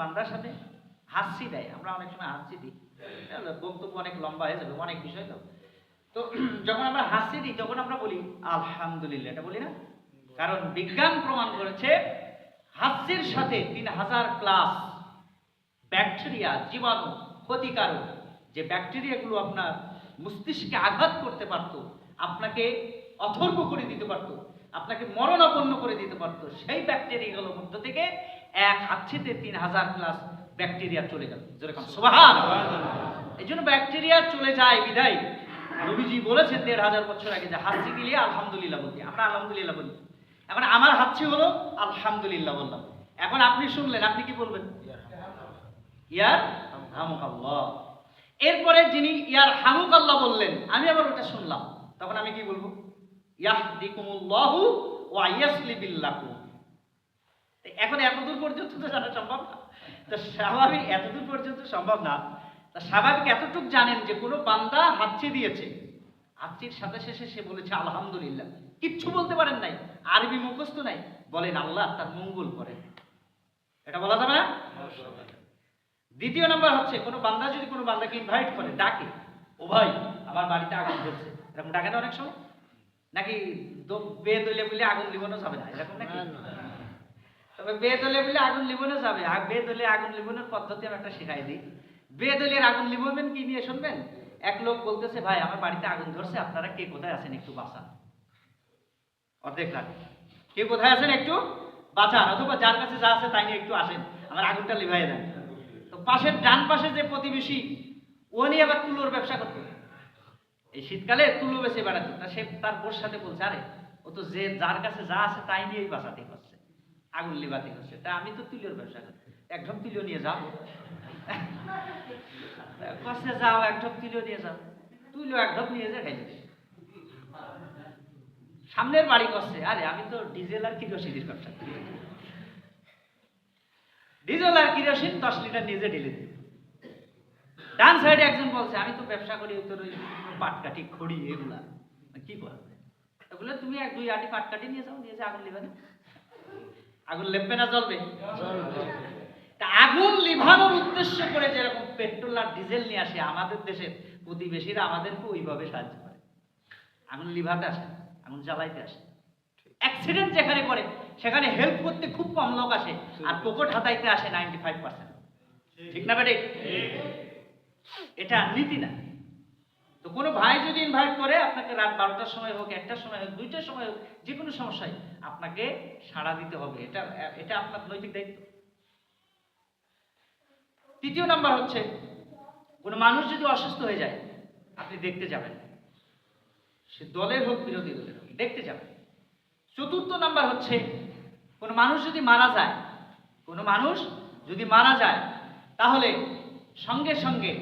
বান্দার সাথে হাসি দেয়, আমরা অনেক সময় হাসি দিই, বক্তব্য অনেক লম্বা হয়ে যাবে, অনেক বিষয় তো। তো যখন আমরা হাসি দিই তখন আমরা বলি আলহামদুলিল্লাহ, এটা বলি না? কারণ বিজ্ঞান প্রমাণ করেছে হাসির সাথে 3000 প্লাস ব্যাকটেরিয়া, জীবাণু, ক্ষতিকারক যে ব্যাকটেরিয়াগুলো আপনার মস্তিষ্কে আঘাত করতে পারত, আপনাকে অথর্ব করে দিতে পারত, আপনাকে মরণাপন্ন করে দিতে পারত, সেই ব্যাকটেরিয়াগুলোর মধ্য থেকে এক হাঁচিতে 3000 প্লাস ব্যাকটেরিয়া চলে গেল। যেরকম সুবহানাল্লাহ। এই জন্য ব্যাকটেরিয়া চলে যায় বিদায় নবীজি বলেছেন 1500 বছর আগে যে হাঁচি দিলে আলহামদুলিল্লাহ বলতে, আমরা আলহামদুলিল্লাহ বলি। এখন আমার হাঁচি হলো আলহামদুলিল্লাহ বললাম, এখন আপনি শুনলেন, আপনি কি বলবেন? ইয়ার হামুকাল্লাহ। এরপরে যিনি ইয়ার হামুকাল্লাহ বললেন, আমি আবার ওটা শুনলাম, তখন আমি কি বলবো? ইয়াহদিকুমুল্লাহু ওয়া ইয়াসলিহু লাকুম। এখন এতদূর পর্যন্ত তো জানা সম্ভব না, তো স্বাভাবিক এতদূর পর্যন্ত সম্ভব না, তা স্বাভাবিক এতটুকু জানেন যে কোনো বান্দা হাঁচি দিয়েছে, হাঁচির সাথে শেষে সে বলেছে আলহামদুলিল্লাহ, কিচ্ছু বলতে পারেন নাই, আরবি মুখস্থ নাই, বলেন আল্লাহ তার মঙ্গল করেন, এটা বলা যাবে না? দ্বিতীয় নাম্বার হচ্ছে কোনো বান্দা যদি কোনো বান্দাকে ইনভাইট করে, ডাকে, ও ভাই আমার বাড়িতে আগুন জ্বলছে, এরকম ডাকে না অনেক সময়? নাকি বেদলে বলে আগুন লিবানো যাবে না, এরকম নাকি? তবে বেদলে বলে আগুন লিবানো যাবে। আর বেদলে আগুন লিবানোর পদ্ধতি আমি একটা শেখাই দিই। বেদলের আগুন লিবাবেন কি নিয়ে শুনবেন? এক লোক বলতেছে ভাই আমার বাড়িতে আগুন ধরছে, আপনারা কে কোথায় আছেন একটু বাঁচান। অর্ধেক রাত, কে কোথায় আছেন একটু বাঁচান, অথবা যার কাছে যা আছে তাই নিয়ে একটু আসেন, আমার আগুনটা লিভাই দেন। তো পাশের ডান পাশে যে প্রতিবেশী, ও নিয়ে আবার তুলোর ব্যবসা করতো, এই শীতকালে তুলো বেঁচে বেড়াতো, তা সে তার বোর সাথে বলছে আরে ও তো যে যার কাছে যা আছে তাই নিয়েই বাঁচাতে করছে, আগুন লিবাতে করছে, তা আমি তো তুলোর ব্যবসা করি, এক ঢপ তুলো নিয়ে যাও। কষ্টে যাও, এক ঢপ তুলো নিয়ে যাও, তুলো এক ঢপ নিয়ে যা খাইলে। সামনের বাড়ি করছে আরে আমি তো ডিজেল আর কিরোসিনের ব্যবসা করি, ডিজেল আর কিরোসিন 10 লিটার নিজে ঢেলে দিই। ডান সাইডে একজন বলছে আমি তো ব্যবসা করি তোর ওই পাটকাঠি খড়ি এগুলা, কি করবে এগুলো, তুমি 1-2 আটি পাটকাঠি নিয়ে যাও, নিয়ে যা আগুন লিবানে। আগুন লেপবে না জ্বলবে? তা আগুন লিভানোর উদ্দেশ্য করে যেরকম পেট্রোল আর ডিজেল নিয়ে আসে, আমাদের দেশের প্রতিবেশীরা আমাদেরকে ওইভাবে সাহায্য করে, আগুন লিভাতে আসে, আগুন জ্বালাইতে আসে। অ্যাক্সিডেন্ট যেখানে করে সেখানে হেল্প করতে খুব কম লোক আসে, আর পকেট হাতাইতে আসে 95%। ঠিক না বেটে? এটা নীতি না। তো কোনো ভাই যদি ইনভাইট করে আপনাকে, রাত 12টার সময় হোক, 1টার সময় হোক, 2টার সময় হোক, যে কোনো সমস্যায় আপনাকে সাড়া দিতে হবে, এটা আপনার নৈতিক দায়িত্ব। তৃতীয় নাম্বার হচ্ছে কোনো মানুষ যদি অসুস্থ হয়ে যায়, আপনি দেখতে যাবেন, সে দলের হোক বিরোধী দলের হোক, দেখতে যাবেন। চতুর্থ নাম্বার হচ্ছে কোনো মানুষ যদি মারা যায়, কোনো মানুষ যদি মারা যায় তাহলে সঙ্গে সঙ্গে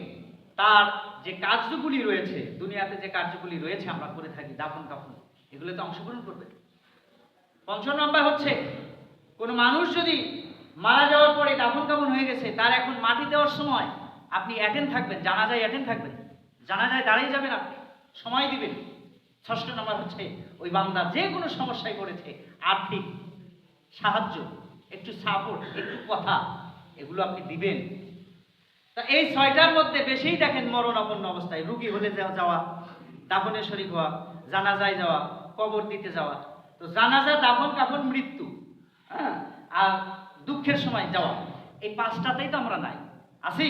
তার যে কার্যগুলি রয়েছে, দুনিয়াতে যে কার্যগুলি রয়েছে আমরা করে থাকি, দাফন কাফন, এগুলোতে অংশগ্রহণ করবে। পঞ্চম নাম্বার হচ্ছে কোনো মানুষ যদি মারা যাওয়ার পরে দাফন কাফন হয়ে গেছে, তার এখন মাটি দেওয়ার সময় আপনি অ্যাটেন্ড থাকবেন, জানাজায় অ্যাটেন্ড থাকবেন, জানাজায় দাঁড়িয়ে যাবেন, আপনি সময় দিবেন। ষষ্ঠ নাম্বার হচ্ছে ওই বান্দা যে কোনো সমস্যায় পড়েছে, আর্থিক সাহায্য, একটু সাপোর্ট, একটু কথা, এগুলো আপনি দিবেন। তা এই 6টার মধ্যে বেশিই দেখেন মরণাপন্ন অবস্থায়, রুগী হলে যাওয়া, দাফনে শরীক হওয়া, জানাজায় যাওয়া, কবর দিতে যাওয়া। তো জানাজা, দাফন কাফন, মৃত্যু, হ্যাঁ, আর দুঃখের সময় যাওয়া, এই 5টাতেই তো আমরা নাই, আছি।